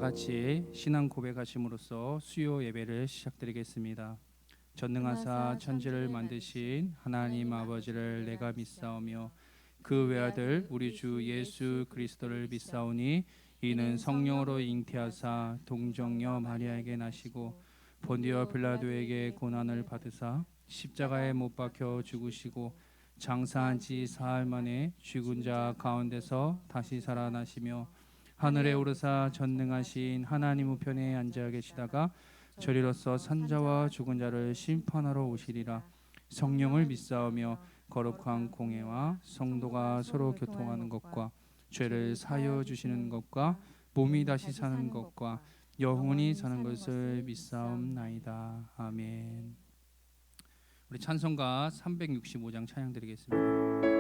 같이 신앙 고백하심으로써 수요 예배를 시작드리겠습니다. 전능하사 천지를 만드신 하나님 아버지를 내가 믿사오며 그 외아들 우리 주 예수 그리스도를 믿사오니 이는 성령으로 잉태하사 동정녀 마리아에게 나시고 본디오 빌라도에게 고난을 받으사 십자가에 못 박혀 죽으시고 장사한 지 사흘 만에 죽은 자 가운데서 다시 살아나시며 하늘에 오르사 전능하신 하나님 우편에 앉아 계시다가 저리로서 산자와 죽은 자를 심판하러 오시리라. 성령을 믿사오며 거룩한 공회와 성도가 서로 교통하는 것과 죄를 사하여 주시는 것과 몸이 다시 사는 것과 영원히 사는 것을 믿사옵나이다. 아멘. 우리 찬송가 365장 찬양 드리겠습니다.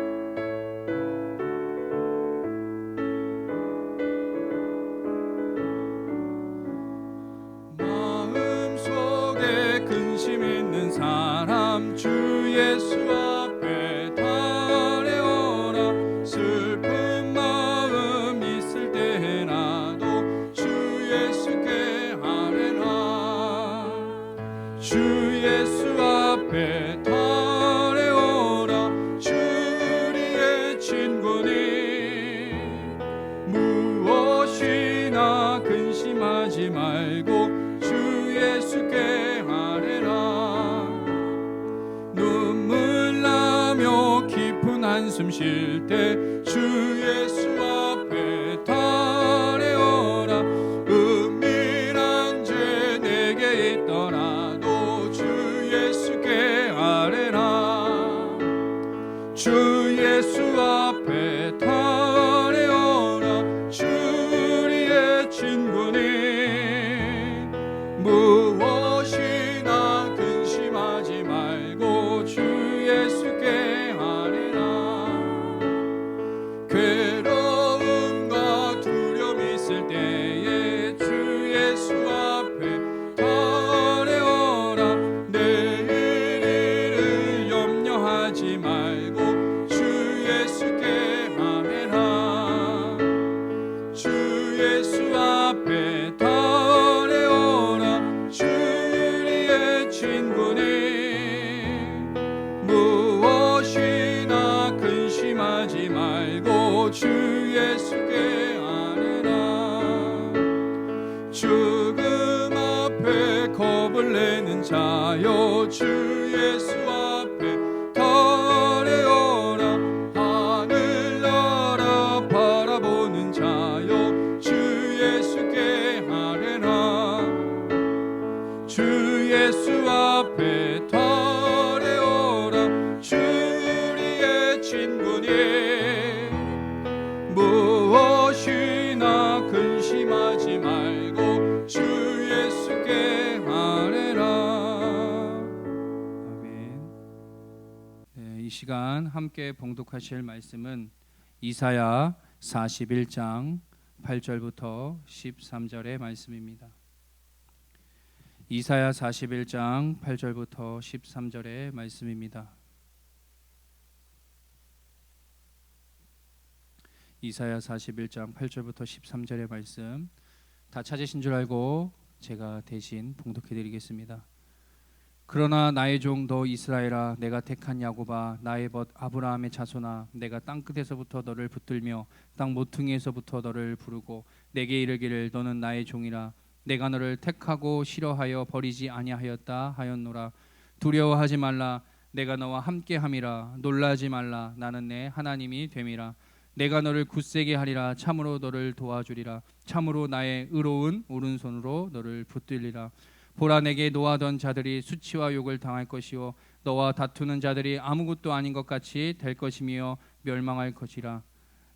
근심 있는 사람 주 예수 앞에 달려오라. 슬픈 마음 있을 때라도 주 예수께 아뢰라. 주 예수 앞에 달려오라. 주 우리의 친구니 무엇이나 근심하지 말고 주 예수께 한숨 쉴 때 주 예수 앞에 달려오라. 은밀한 죄 내게 있더라도 주 예수께 아뢰라. 주 예수 앞에 달려오라. 주 우리의 친구니 무엇이나 근심하지 말고 주 예수께 괴로움과 두려움 있을 때에 주 예수 앞에 달려오라. 내일 일을 염려하지 말고 주 예수께 아뢰라. 주 예수 앞에 달려오라. 주 우리의 친구니 무엇이나 근심하지 말고 주 예수께 아뢰라. 죽음 앞에 겁을 내는 자여 주 예수 앞에 달려오라. 하늘나라 바라보는 자여 주 예수께 아뢰라. 주 예수 앞에 달려오라. 주 우리의 친구니 무엇이나 근심하지 말고 주 예수께 아뢰라. 아멘. 이 시간 함께 봉독하실 말씀은 이사야 41장 8절부터 13절의 말씀입니다. 이사야 41장 8절부터 13절의 말씀입니다. 이사야 41장 8절부터 13절의 말씀 다 찾으신 줄 알고 제가 대신 봉독해 드리겠습니다. 그러나 나의 종 너 이스라엘아, 내가 택한 야곱아, 나의 벗 아브라함의 자손아, 내가 땅끝에서부터 너를 붙들며 땅 모퉁이에서부터 너를 부르고 내게 이르기를 너는 나의 종이라. 내가 너를 택하고 싫어하여 버리지 아니하였다 하였노라. 두려워하지 말라. 내가 너와 함께함이라. 놀라지 말라. 나는 내 하나님이 됨이라. 내가 너를 굳세게 하리라. 참으로 너를 도와주리라. 참으로 나의 의로운 오른손으로 너를 붙들리라. 보라, 내게 노하던 자들이 수치와 욕을 당할 것이요 너와 다투는 자들이 아무것도 아닌 것 같이 될 것이며 멸망할 것이라.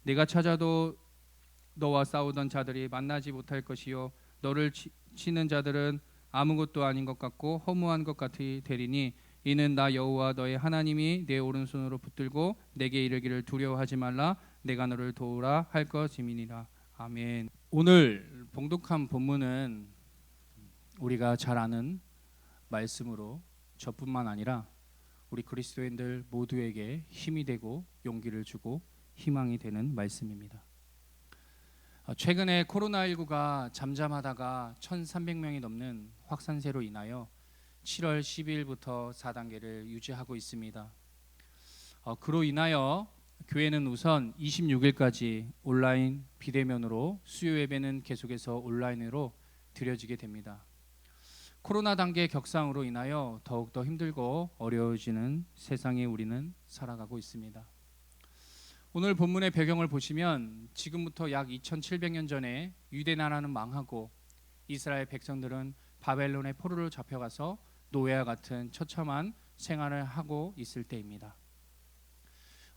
내가 찾아도 너와 싸우던 자들이 만나지 못할 것이요 너를 치는 자들은 아무것도 아닌 것 같고 허무한 것 같이 되리니 이는 나 여호와 너의 하나님이 내 오른손으로 붙들고 내게 이르기를 두려워하지 말라. 내가 너를 도우라 할 것임이니라. 아멘. 오늘 봉독한 본문은 우리가 잘 아는 말씀으로 저뿐만 아니라 우리 그리스도인들 모두에게 힘이 되고 용기를 주고 희망이 되는 말씀입니다. 최근에 코로나19가 잠잠하다가 1,300명이 넘는 확산세로 인하여 7월 12일부터 4단계를 유지하고 있습니다. 그로 인하여 교회는 우선 26일까지 온라인 비대면으로 수요 예배는 계속해서 온라인으로 드려지게 됩니다. 코로나 단계 격상으로 인하여 더욱더 힘들고 어려워지는 세상에 우리는 살아가고 있습니다. 오늘 본문의 배경을 보시면 지금부터 약 2700년 전에 유대 나라는 망하고 이스라엘 백성들은 바벨론의 포로로 잡혀가서 노예와 같은 처참한 생활을 하고 있을 때입니다.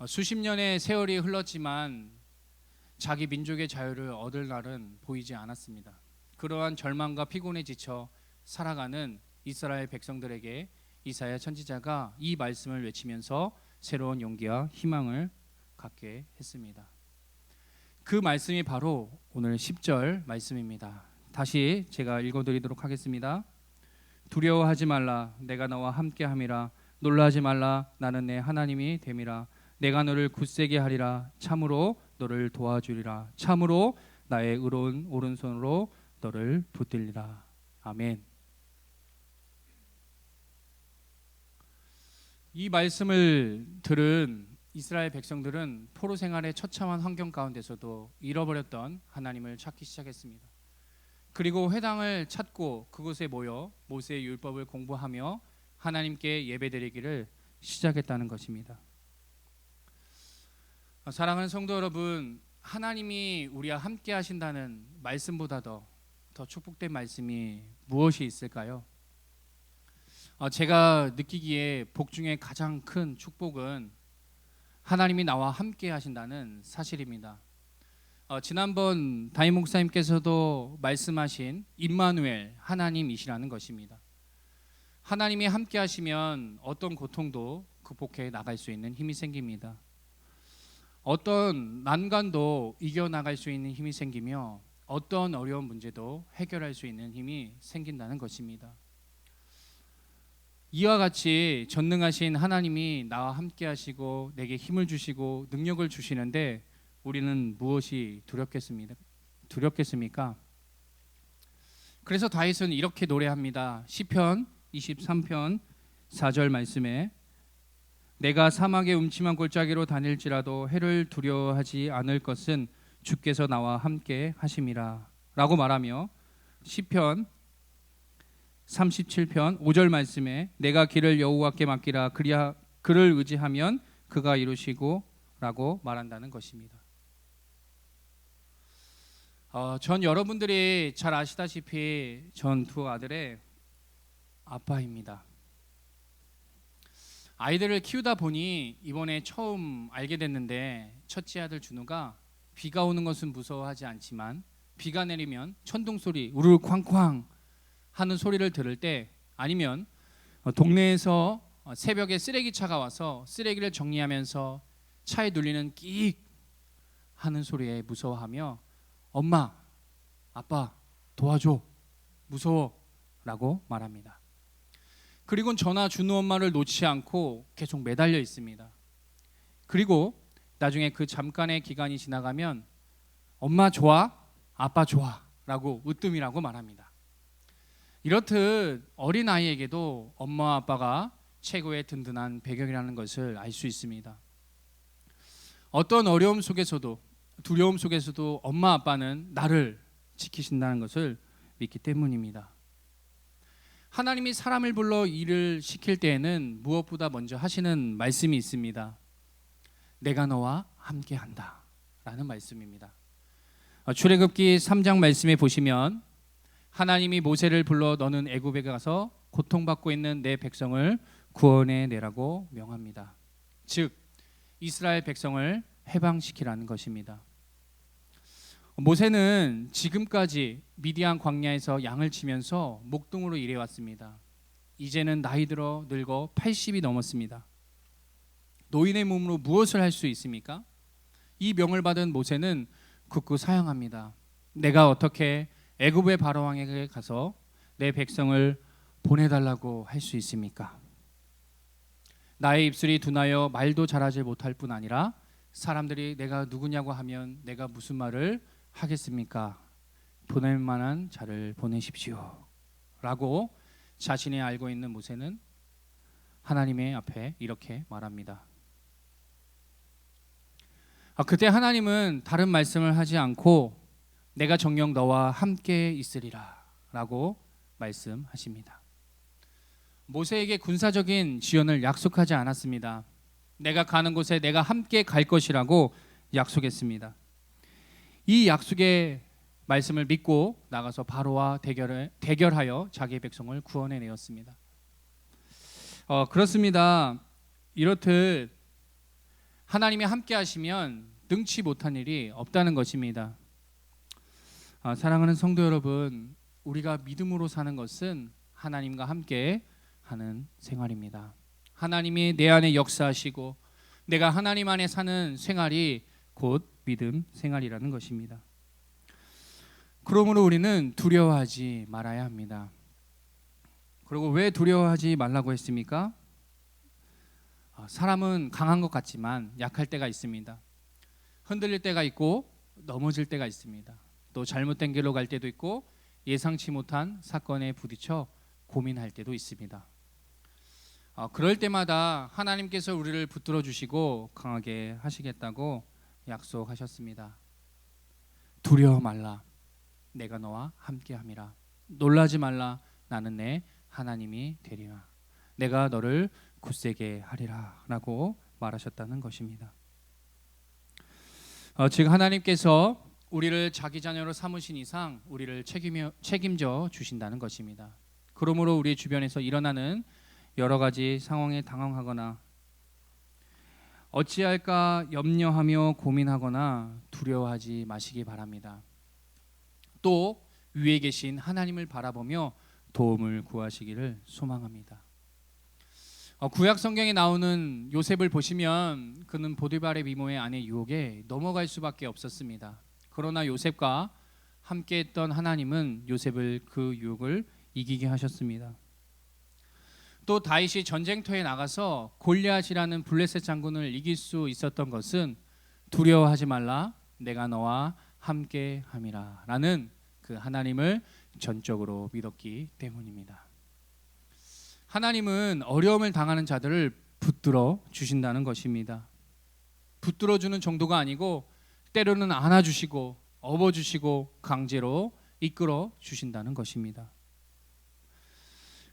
수십 년의 세월이 흘렀지만 자기 민족의 자유를 얻을 날은 보이지 않았습니다. 그러한 절망과 피곤에 지쳐 살아가는 이스라엘 백성들에게 이사야 선지자가 이 말씀을 외치면서 새로운 용기와 희망을 갖게 했습니다. 그 말씀이 바로 오늘 10절 말씀입니다. 다시 제가 읽어드리도록 하겠습니다. 두려워하지 말라, 내가 너와 함께함이라. 놀라지 말라, 나는 내 하나님이 됨이라. 내가 너를 굳세게 하리라. 참으로 너를 도와주리라. 참으로 나의 의로운 오른손으로 너를 붙들리라. 아멘. 이 말씀을 들은 이스라엘 백성들은 포로 생활의 처참한 환경 가운데서도 잃어버렸던 하나님을 찾기 시작했습니다. 그리고 회당을 찾고 그곳에 모여 모세의 율법을 공부하며 하나님께 예배드리기를 시작했다는 것입니다. 사랑하는 성도 여러분, 하나님이 우리와 함께 하신다는 말씀보다 더 축복된 말씀이 무엇이 있을까요? 제가 느끼기에 복 중에 가장 큰 축복은 하나님이 나와 함께 하신다는 사실입니다. 지난번 담임 목사님께서도 말씀하신 임마누엘, 하나님이시라는 것입니다. 하나님이 함께 하시면 어떤 고통도 극복해 나갈 수 있는 힘이 생깁니다. 어떤 난관도 이겨나갈 수 있는 힘이 생기며 어떤 어려운 문제도 해결할 수 있는 힘이 생긴다는 것입니다. 이와 같이 전능하신 하나님이 나와 함께 하시고 내게 힘을 주시고 능력을 주시는데 우리는 무엇이 두렵겠습니까? 그래서 다윗은 이렇게 노래합니다. 시편 23편 4절 말씀에 내가 사막의 음침한 골짜기로 다닐지라도 해를 두려워하지 않을 것은 주께서 나와 함께 하심이라 라고 말하며 시편 37편 5절 말씀에 내가 길을 여호와께 맡기라 그를 의지하면 그가 이루시고 라고 말한다는 것입니다. 전 여러분들이 잘 아시다시피 전 두 아들의 아빠입니다. 아이들을 키우다 보니 이번에 처음 알게 됐는데 첫째 아들 준우가 비가 오는 것은 무서워하지 않지만 비가 내리면 천둥 소리 우르르 쾅쾅 하는 소리를 들을 때 아니면 동네에서 새벽에 쓰레기차가 와서 쓰레기를 정리하면서 차에 눌리는 끼익 하는 소리에 무서워하며 엄마, 아빠 도와줘, 무서워 라고 말합니다. 그리고 저나 준우 엄마를 놓지 않고 계속 매달려 있습니다. 그리고 나중에 그 잠깐의 기간이 지나가면 엄마 좋아, 아빠 좋아 라고 으뜸이라고 말합니다. 이렇듯 어린아이에게도 엄마 아빠가 최고의 든든한 배경이라는 것을 알 수 있습니다. 어떤 어려움 속에서도 두려움 속에서도 엄마 아빠는 나를 지키신다는 것을 믿기 때문입니다. 하나님이 사람을 불러 일을 시킬 때에는 무엇보다 먼저 하시는 말씀이 있습니다. 내가 너와 함께한다 라는 말씀입니다. 출애굽기 3장 말씀에 보시면 하나님이 모세를 불러 너는 애굽에 가서 고통받고 있는 내 백성을 구원해 내라고 명합니다. 즉 이스라엘 백성을 해방시키라는 것입니다. 모세는 지금까지 미디안 광야에서 양을 치면서 목동으로 일해왔습니다. 이제는 나이 들어 늙어 80이 넘었습니다. 노인의 몸으로 무엇을 할 수 있습니까? 이 명을 받은 모세는 굳고 사양합니다. 내가 어떻게 애굽의 바로왕에게 가서 내 백성을 보내달라고 할 수 있습니까? 나의 입술이 둔하여 말도 잘하지 못할 뿐 아니라 사람들이 내가 누구냐고 하면 내가 무슨 말을 하겠습니까? 보낼 만한 자를 보내십시오 라고 자신이 알고 있는 모세는 하나님의 앞에 이렇게 말합니다. 그때 하나님은 다른 말씀을 하지 않고 내가 정녕 너와 함께 있으리라 라고 말씀하십니다. 모세에게 군사적인 지원을 약속하지 않았습니다. 내가 가는 곳에 내가 함께 갈 것이라고 약속했습니다. 이 약속의 말씀을 믿고 나가서 바로와 대결하여 자기의 백성을 구원해내었습니다. 그렇습니다. 이렇듯 하나님이 함께 하시면 능치 못한 일이 없다는 것입니다. 사랑하는 성도 여러분, 우리가 믿음으로 사는 것은 하나님과 함께 하는 생활입니다. 하나님이 내 안에 역사하시고 내가 하나님 안에 사는 생활이 곧 믿음 생활이라는 것입니다. 그러므로 우리는 두려워하지 말아야 합니다. 그리고 왜 두려워하지 말라고 했습니까? 사람은 강한 것 같지만 약할 때가 있습니다. 흔들릴 때가 있고 넘어질 때가 있습니다. 또 잘못된 길로 갈 때도 있고 예상치 못한 사건에 부딪혀 고민할 때도 있습니다. 그럴 때마다 하나님께서 우리를 붙들어 주시고 강하게 하시겠다고 약속하셨습니다. 두려워 말라, 내가 너와 함께함이라. 놀라지 말라, 나는 내 하나님이 되리라. 내가 너를 굳세게 하리라 라고 말하셨다는 것입니다. 즉 하나님께서 우리를 자기 자녀로 삼으신 이상 우리를 책임져 주신다는 것입니다. 그러므로 우리 주변에서 일어나는 여러 가지 상황에 당황하거나 어찌할까 염려하며 고민하거나 두려워하지 마시기 바랍니다. 또 위에 계신 하나님을 바라보며 도움을 구하시기를 소망합니다. 구약 성경에 나오는 요셉을 보시면 그는 보디발의 미모의 아내 유혹에 넘어갈 수밖에 없었습니다. 그러나 요셉과 함께했던 하나님은 요셉을 그 유혹을 이기게 하셨습니다. 또 다윗이 전쟁터에 나가서 골리앗이라는 블레셋 장군을 이길 수 있었던 것은 두려워하지 말라, 내가 너와 함께함이라 라는 그 하나님을 전적으로 믿었기 때문입니다. 하나님은 어려움을 당하는 자들을 붙들어 주신다는 것입니다. 붙들어 주는 정도가 아니고 때로는 안아주시고 업어주시고 강제로 이끌어 주신다는 것입니다.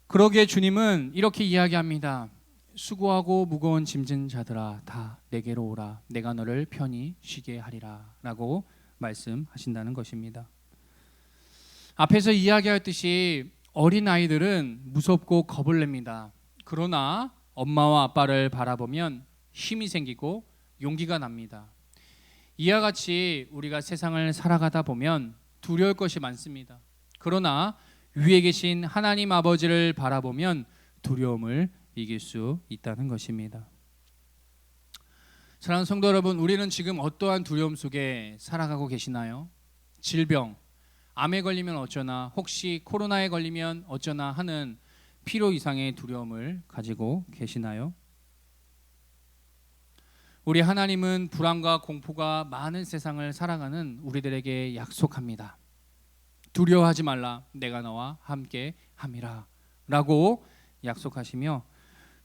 그러기에 주님은 이렇게 이야기합니다. 수고하고 무거운 짐진 자들아 다 내게로 오라, 내가 너를 편히 쉬게 하리라 라고 말씀하신다는 것입니다. 앞에서 이야기했듯이 어린아이들은 무섭고 겁을 냅니다. 그러나 엄마와 아빠를 바라보면 힘이 생기고 용기가 납니다. 이와 같이 우리가 세상을 살아가다 보면 두려울 것이 많습니다. 그러나 위에 계신 하나님 아버지를 바라보면 두려움을 이길 수 있다는 것입니다. 사랑하는 성도 여러분, 우리는 지금 어떠한 두려움 속에 살아가고 계시나요? 질병, 암에 걸리면 어쩌나, 혹시 코로나에 걸리면 어쩌나 하는 필요 이상의 두려움을 가지고 계시나요? 우리 하나님은 불안과 공포가 많은 세상을 살아가는 우리들에게 약속합니다. 두려워하지 말라, 내가 너와 함께 함이라 라고 약속하시며,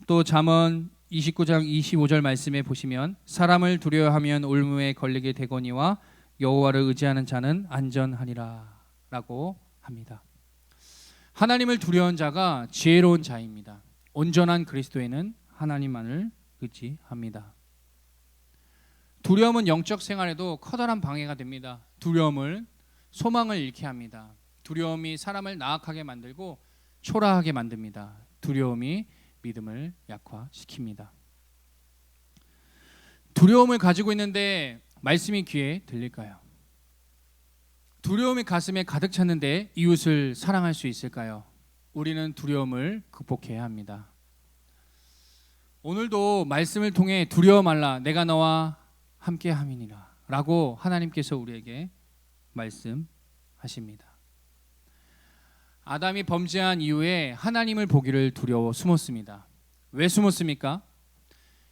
또 잠언 29장 25절 말씀에 보시면 사람을 두려워하면 올무에 걸리게 되거니와 여호와를 의지하는 자는 안전하리라 라고 합니다. 하나님을 두려운 자가 지혜로운 자입니다. 온전한 그리스도인은 하나님만을 의지합니다. 두려움은 영적 생활에도 커다란 방해가 됩니다. 두려움은 소망을 잃게 합니다. 두려움이 사람을 나약하게 만들고 초라하게 만듭니다. 두려움이 믿음을 약화시킵니다. 두려움을 가지고 있는데 말씀이 귀에 들릴까요? 두려움이 가슴에 가득 찼는데 이웃을 사랑할 수 있을까요? 우리는 두려움을 극복해야 합니다. 오늘도 말씀을 통해 두려워 말라, 내가 너와 함께 함이니라 라고 하나님께서 우리에게 말씀하십니다. 아담이 범죄한 이후에 하나님을 보기를 두려워 숨었습니다. 왜 숨었습니까?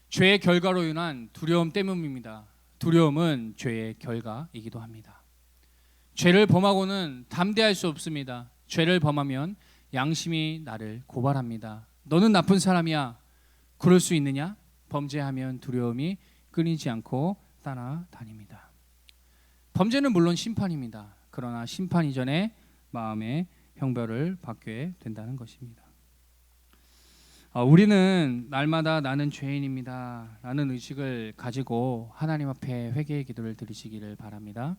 죄의 결과로 인한 두려움 때문입니다. 두려움은 죄의 결과이기도 합니다. 죄를 범하고는 담대할 수 없습니다. 죄를 범하면 양심이 나를 고발합니다. 너는 나쁜 사람이야. 그럴 수 있느냐? 범죄하면 두려움이 끊이지 않고 따라다닙니다. 범죄는 물론 심판입니다. 그러나 심판 이전에 마음의 형벌을 받게 된다는 것입니다. 우리는 날마다 나는 죄인입니다 라는 의식을 가지고 하나님 앞에 회개의 기도를 드리시기를 바랍니다.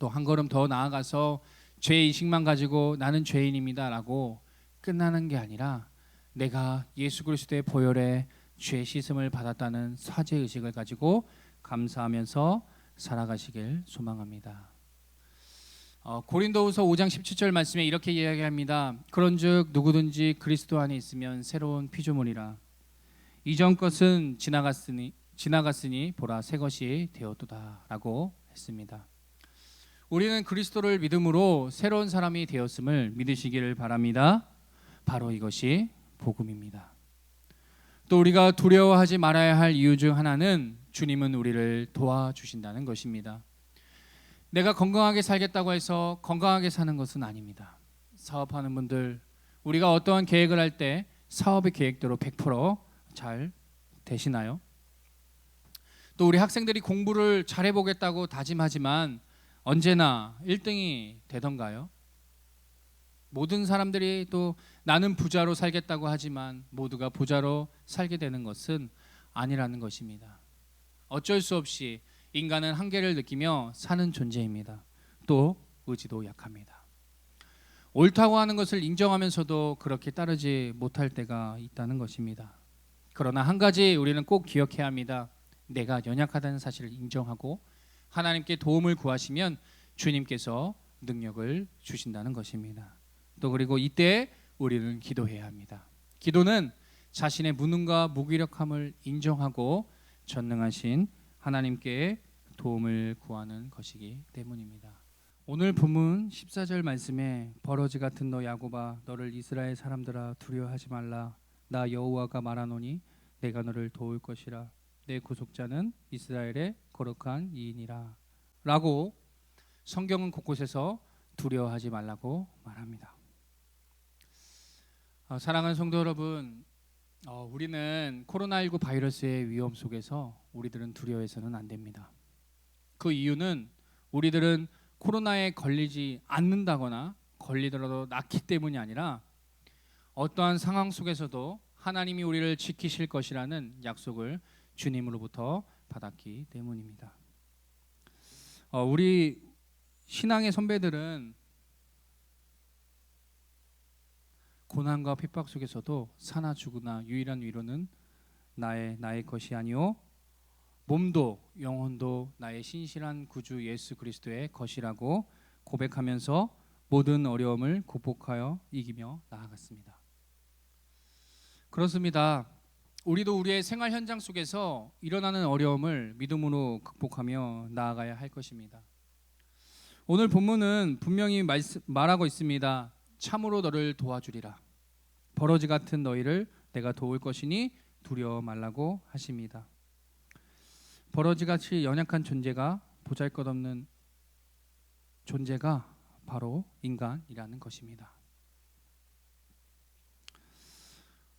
또 한 걸음 더 나아가서 죄의식만 가지고 나는 죄인입니다 라고 끝나는 게 아니라 내가 예수 그리스도의 보혈에 죄 씻음을 받았다는 사죄의식을 가지고 감사하면서 살아가시길 소망합니다. 고린도후서 5장 17절 말씀에 이렇게 이야기합니다. 그런즉 누구든지 그리스도 안에 있으면 새로운 피조물이라. 이전 것은 지나갔으니 보라 새 것이 되었도다 라고 했습니다. 우리는 그리스도를 믿음으로 새로운 사람이 되었음을 믿으시기를 바랍니다. 바로 이것이 복음입니다. 또 우리가 두려워하지 말아야 할 이유 중 하나는 주님은 우리를 도와주신다는 것입니다. 내가 건강하게 살겠다고 해서 건강하게 사는 것은 아닙니다. 사업하는 분들, 우리가 어떠한 계획을 할 때 사업의 계획대로 100%잘 되시나요? 또 우리 학생들이 공부를 잘해보겠다고 다짐하지만 언제나 1등이 되던가요? 모든 사람들이 또 나는 부자로 살겠다고 하지만 모두가 부자로 살게 되는 것은 아니라는 것입니다. 어쩔 수 없이 인간은 한계를 느끼며 사는 존재입니다. 또 의지도 약합니다. 옳다고 하는 것을 인정하면서도 그렇게 따르지 못할 때가 있다는 것입니다. 그러나 한 가지 우리는 꼭 기억해야 합니다. 내가 연약하다는 사실을 인정하고 하나님께 도움을 구하시면 주님께서 능력을 주신다는 것입니다. 또 그리고 이때 우리는 기도해야 합니다. 기도는 자신의 무능과 무기력함을 인정하고 전능하신 하나님께 도움을 구하는 것이기 때문입니다. 오늘 본문 14절 말씀에 버러지 같은 너 야곱아 너를 이스라엘 사람들아 두려워하지 말라. 나 여호와가 말하노니 내가 너를 도울 것이라. 내 구속자는 이스라엘의 거룩한 이인이라 라고 성경은 곳곳에서 두려워하지 말라고 말합니다. 사랑하는 성도 여러분, 우리는 코로나19 바이러스의 위험 속에서 우리들은 두려워해서는 안 됩니다. 그 이유는 우리들은 코로나에 걸리지 않는다거나 걸리더라도 낫기 때문이 아니라 어떠한 상황 속에서도 하나님이 우리를 지키실 것이라는 약속을 주님으로부터 받았기 때문입니다. 우리 신앙의 선배들은 고난과 핍박 속에서도 사나 죽으나 유일한 위로는 나의 것이 아니오 몸도 영혼도 나의 신실한 구주 예수 그리스도의 것이라고 고백하면서 모든 어려움을 극복하여 이기며 나아갔습니다. 그렇습니다. 우리도 우리의 생활 현장 속에서 일어나는 어려움을 믿음으로 극복하며 나아가야 할 것입니다. 오늘 본문은 분명히 말하고 있습니다. 참으로 너를 도와주리라. 버러지 같은 너희를 내가 도울 것이니 두려워 말라고 하십니다. 버러지같이 연약한 존재가 보잘것없는 존재가 바로 인간이라는 것입니다.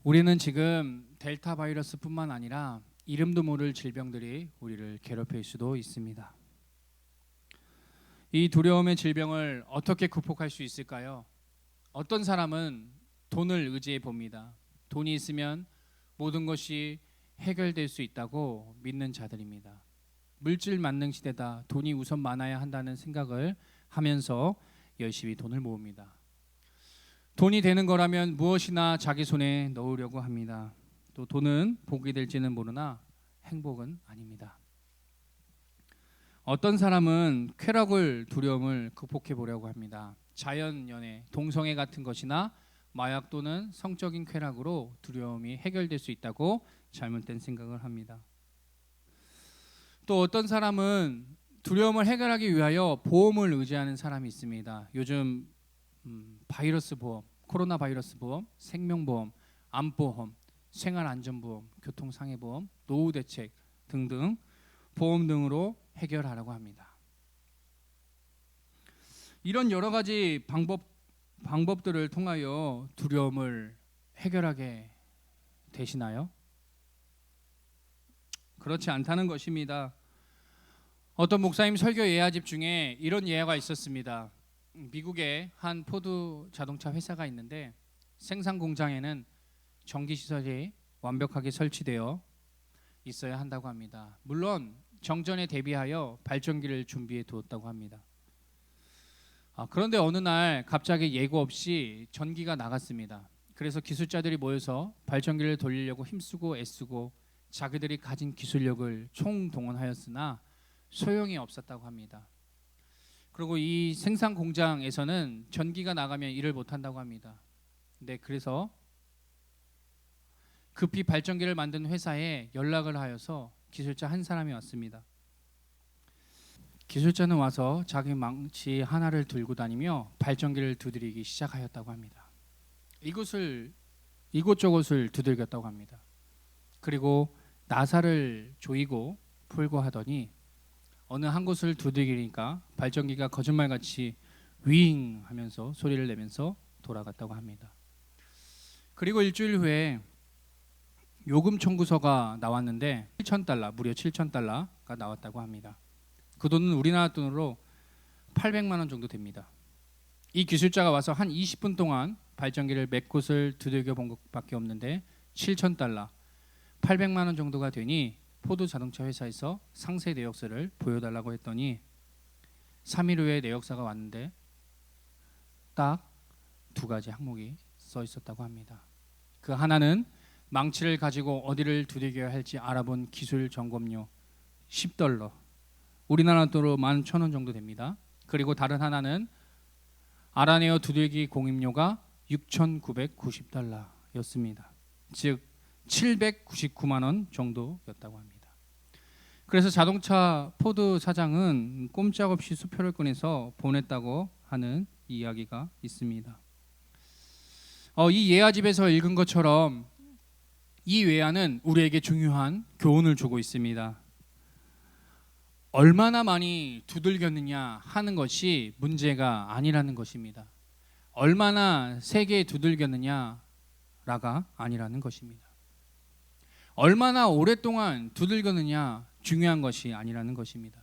우리는 지금 델타 바이러스뿐만 아니라 이름도 모를 질병들이 우리를 괴롭힐 수도 있습니다. 이 두려움의 질병을 어떻게 극복할 수 있을까요? 어떤 사람은 돈을 의지해 봅니다. 돈이 있으면 모든 것이 해결될 수 있다고 믿는 자들입니다. 물질 만능 시대다. 돈이 우선 많아야 한다는 생각을 하면서 열심히 돈을 모읍니다. 돈이 되는 거라면 무엇이나 자기 손에 넣으려고 합니다. 또 돈은 복이 될지는 모르나 행복은 아닙니다. 어떤 사람은 쾌락을 두려움을 극복해 보려고 합니다. 자연연애, 동성애 같은 것이나 마약 또는 성적인 쾌락으로 두려움이 해결될 수 있다고 잘못된 생각을 합니다. 또 어떤 사람은 두려움을 해결하기 위하여 보험을 의지하는 사람이 있습니다. 요즘 바이러스 보험, 코로나 바이러스 보험, 생명보험, 암보험, 생활안전보험, 교통상해보험, 노후대책 등등 보험 등으로 해결하라고 합니다. 이런 여러 가지 방법들을 통하여 두려움을 해결하게 되시나요? 그렇지 않다는 것입니다. 어떤 목사님 설교 예화집 중에 이런 예화가 있었습니다. 미국의 한 포드 자동차 회사가 있는데 생산 공장에는 전기 시설이 완벽하게 설치되어 있어야 한다고 합니다. 물론 정전에 대비하여 발전기를 준비해 두었다고 합니다. 그런데 어느 날 갑자기 예고 없이 전기가 나갔습니다. 그래서 기술자들이 모여서 발전기를 돌리려고 힘쓰고 애쓰고 자기들이 가진 기술력을 총동원하였으나 소용이 없었다고 합니다. 그리고 이 생산 공장에서는 전기가 나가면 일을 못한다고 합니다. 네, 그래서 급히 발전기를 만든 회사에 연락을 하여서 기술자 한 사람이 왔습니다. 기술자는 와서 자기 망치 하나를 들고 다니며 발전기를 두드리기 시작하였다고 합니다. 이곳저곳을 두들겼다고 합니다. 그리고 나사를 조이고 풀고 하더니 어느 한 곳을 두들기니까 발전기가 거짓말같이 윙 하면서 소리를 내면서 돌아갔다고 합니다. 그리고 일주일 후에 요금 청구서가 나왔는데 $7,000, 무려 $7,000가 나왔다고 합니다. 그 돈은 우리나라 돈으로 800만 원 정도 됩니다. 이 기술자가 와서 한 20분 동안 발전기를 몇 곳을 두들겨 본 것밖에 없는데 $7,000, 800만 원 정도가 되니 포드 자동차 회사에서 상세 내역서를 보여달라고 했더니 3일 후에 내역서가 왔는데 딱 두 가지 항목이 써 있었다고 합니다. 그 하나는 망치를 가지고 어디를 두들겨야 할지 알아본 기술 점검료 $10, 우리나라 돈으로 11,000원 정도 됩니다. 그리고 다른 하나는 알아내어 두들기 공임료가 $6,990였습니다. 즉 799만 원 정도였다고 합니다. 그래서 자동차 포드 사장은 꼼짝없이 수표를 꺼내서 보냈다고 하는 이야기가 있습니다. 이 예화집에서 읽은 것처럼 이 예화는 우리에게 중요한 교훈을 주고 있습니다. 얼마나 많이 두들겼느냐 하는 것이 문제가 아니라는 것입니다. 얼마나 세게 두들겼느냐라가 아니라는 것입니다. 얼마나 오랫동안 두들겼느냐 중요한 것이 아니라는 것입니다.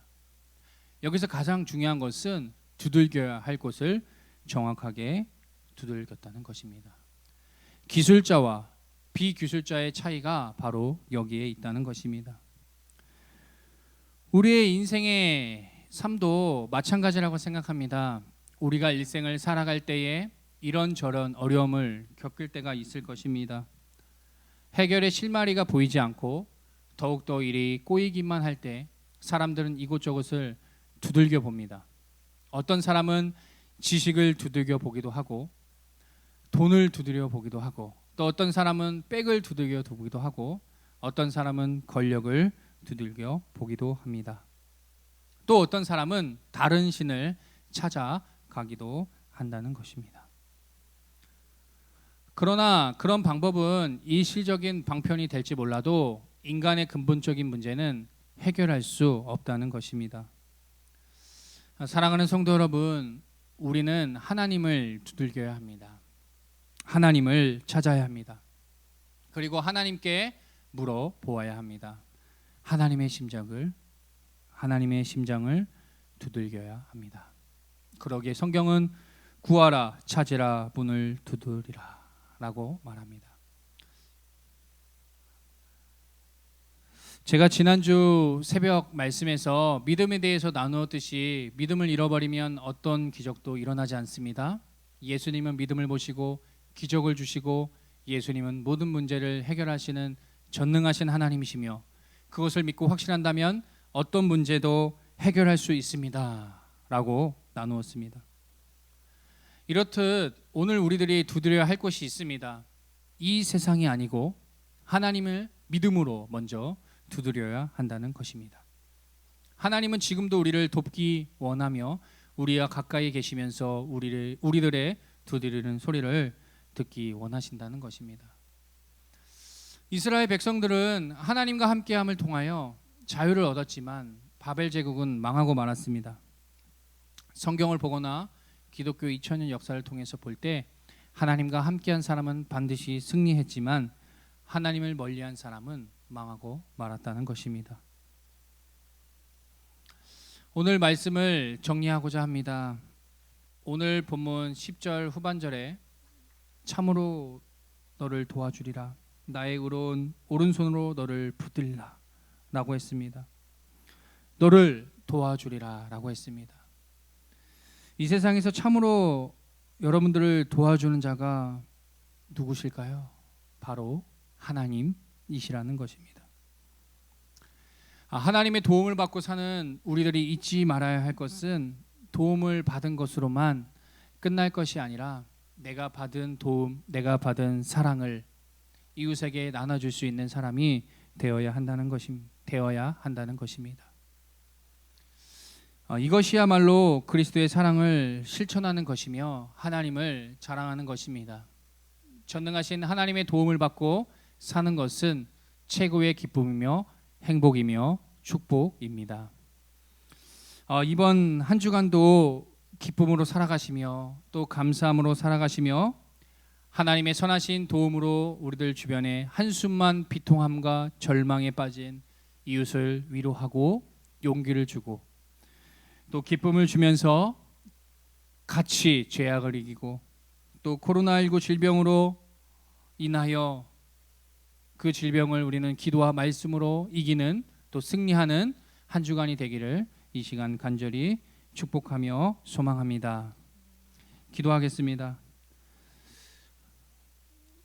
여기서 가장 중요한 것은 두들겨야 할 곳을 정확하게 두들겼다는 것입니다. 기술자와 비기술자의 차이가 바로 여기에 있다는 것입니다. 우리의 인생의 삶도 마찬가지라고 생각합니다. 우리가 일생을 살아갈 때에 이런저런 어려움을 겪을 때가 있을 것입니다. 해결의 실마리가 보이지 않고 더욱더 일이 꼬이기만 할 때 사람들은 이곳저곳을 두들겨 봅니다. 어떤 사람은 지식을 두들겨 보기도 하고 돈을 두드려 보기도 하고 또 어떤 사람은 백을 두들겨 보기도 하고 어떤 사람은 권력을 두들겨 보기도 합니다. 또 어떤 사람은 다른 신을 찾아가기도 한다는 것입니다. 그러나 그런 방법은 일시적인 방편이 될지 몰라도 인간의 근본적인 문제는 해결할 수 없다는 것입니다. 사랑하는 성도 여러분, 우리는 하나님을 두들겨야 합니다. 하나님을 찾아야 합니다. 그리고 하나님께 물어보아야 합니다. 하나님의 심장을 두들겨야 합니다. 그러기에 성경은 구하라, 찾으라, 문을 두드리라 라고 말합니다. 제가 지난주 새벽 말씀에서 믿음에 대해서 나누었듯이 믿음을 잃어버리면 어떤 기적도 일어나지 않습니다. 예수님은 믿음을 보시고 기적을 주시고 예수님은 모든 문제를 해결하시는 전능하신 하나님이시며 그것을 믿고 확신한다면 어떤 문제도 해결할 수 있습니다 라고 나누었습니다. 이렇듯 오늘 우리들이 두드려야 할 것이 있습니다. 이 세상이 아니고 하나님을 믿음으로 먼저 두드려야 한다는 것입니다. 하나님은 지금도 우리를 돕기 원하며 우리와 가까이 계시면서 우리들의 두드리는 소리를 듣기 원하신다는 것입니다. 이스라엘 백성들은 하나님과 함께함을 통하여 자유를 얻었지만 바벨 제국은 망하고 말았습니다. 성경을 보거나 기독교 2000년 역사를 통해서 볼 때 하나님과 함께한 사람은 반드시 승리했지만 하나님을 멀리한 사람은 망하고 말았다는 것입니다. 오늘 말씀을 정리하고자 합니다. 오늘 본문 10절 후반절에 참으로 너를 도와주리라, 나의 오른손으로 너를 붙들리라 라고 했습니다. 너를 도와주리라 라고 했습니다. 이 세상에서 참으로 여러분들을 도와주는 자가 누구실까요? 바로 하나님이시라는 것입니다. 하나님의 도움을 받고 사는 우리들이 잊지 말아야 할 것은 도움을 받은 것으로만 끝날 것이 아니라 내가 받은 도움, 내가 받은 사랑을 이웃에게 나눠줄 수 있는 사람이 되어야 한다는 것입니다. 이것이야말로 그리스도의 사랑을 실천하는 것이며 하나님을 자랑하는 것입니다. 전능하신 하나님의 도움을 받고 사는 것은 최고의 기쁨이며 행복이며 축복입니다. 이번 한 주간도 기쁨으로 살아가시며 또 감사함으로 살아가시며 하나님의 선하신 도움으로 우리들 주변에 한숨만 비통함과 절망에 빠진 이웃을 위로하고 용기를 주고 또 기쁨을 주면서 같이 죄악을 이기고 또 코로나19 질병으로 인하여 그 질병을 우리는 기도와 말씀으로 이기는 또 승리하는 한 주간이 되기를 이 시간 간절히 축복하며 소망합니다. 기도하겠습니다.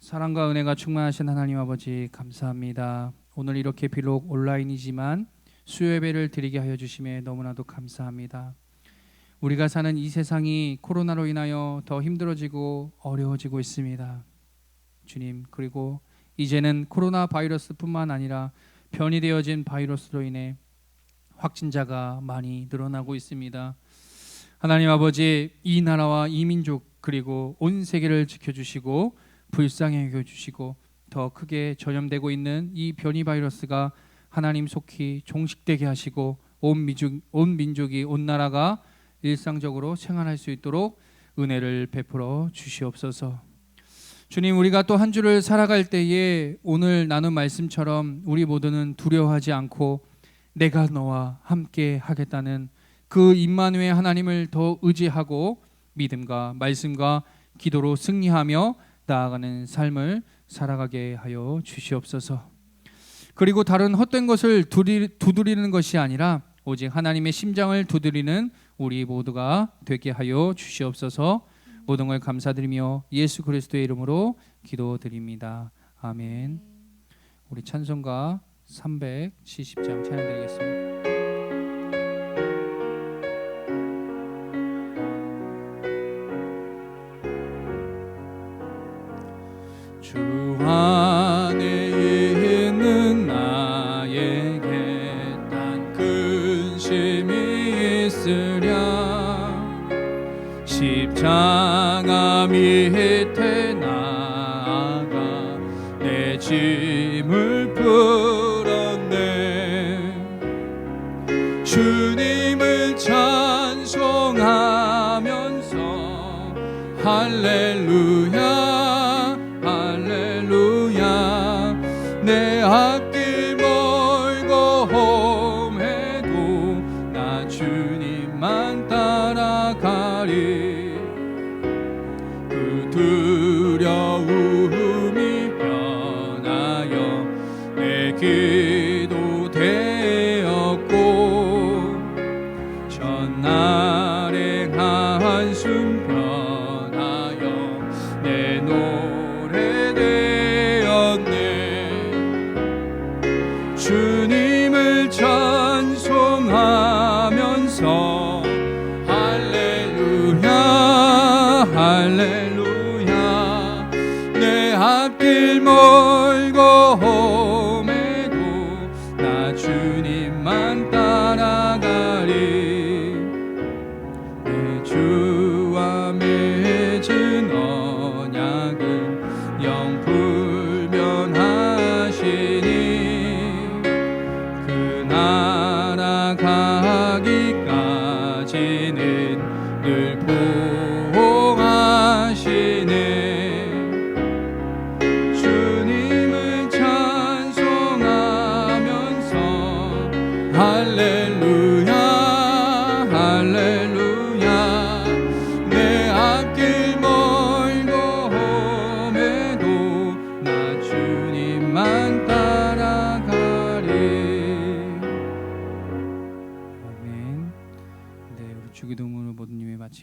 사랑과 은혜가 충만하신 하나님 아버지 감사합니다. 오늘 이렇게 비록 온라인이지만 수요 예배를 드리게 하여 주심에 너무나도 감사합니다. 우리가 사는 이 세상이 코로나로 인하여 더 힘들어지고 어려워지고 있습니다. 주님, 그리고 이제는 코로나 바이러스뿐만 아니라 변이되어진 바이러스로 인해 확진자가 많이 늘어나고 있습니다. 하나님 아버지, 이 나라와 이 민족 그리고 온 세계를 지켜주시고 불쌍히 여겨주시고 더 크게 전염되고 있는 이 변이 바이러스가 하나님 속히 종식되게 하시고 온 민족이 온 나라가 일상적으로 생활할 수 있도록 은혜를 베풀어 주시옵소서. 주님, 우리가 또 한 주를 살아갈 때에 오늘 나눈 말씀처럼 우리 모두는 두려워하지 않고 내가 너와 함께 하겠다는 그 임마누엘 하나님을 더 의지하고 믿음과 말씀과 기도로 승리하며 나아가는 삶을 살아가게 하여 주시옵소서. 그리고 다른 헛된 것을 두드리는 것이 아니라 오직 하나님의 심장을 두드리는 우리 모두가 되게 하여 주시옵소서. 모든 걸 감사드리며 예수 그리스도의 이름으로 기도드립니다. 아멘. 우리 찬송가 370장 찬양드리겠습니다. 주 안에 있는 나에게 단 근심이 있으랴 십자가 밑에 나아가 내 짐을 풀었네. 주님을 찬송하면서 할렐루야 내 앞길 멀고 험해도 나 주님만 따라가리. 그 두려움이 변하여 내 기도 되었고 전날의 한숨 변하여 내 노래 되었네. 주님을 찬송하면서 할렐루야 할렐루야 내 앞길 멀고 험해도 나 주님만 따라가리. 내 주와 맺은 언약은 영불변하시니 나아가기까지는 늘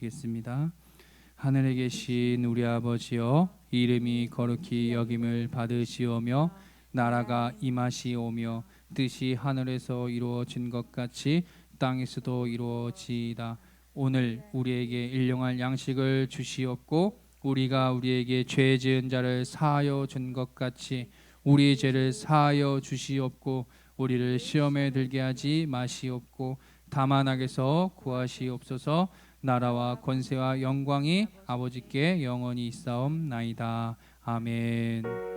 기도드리겠습니다. 하늘에 계신 우리 아버지여, 이름이 거룩히 여김을 받으시오며 나라가 임하시오며 뜻이 하늘에서 이루어진 것 같이 땅에서도 이루어지이다. 오늘 우리에게 일용할 양식을 주시옵고 우리가 우리에게 죄 지은 자를 사하여 준 것 같이 우리의 죄를 사하여 주시옵고 우리를 시험에 들게 하지 마시옵고 다만 악에서 구하시옵소서. 나라와 권세와 영광이 아버지께 영원히 있사옵나이다. 아멘.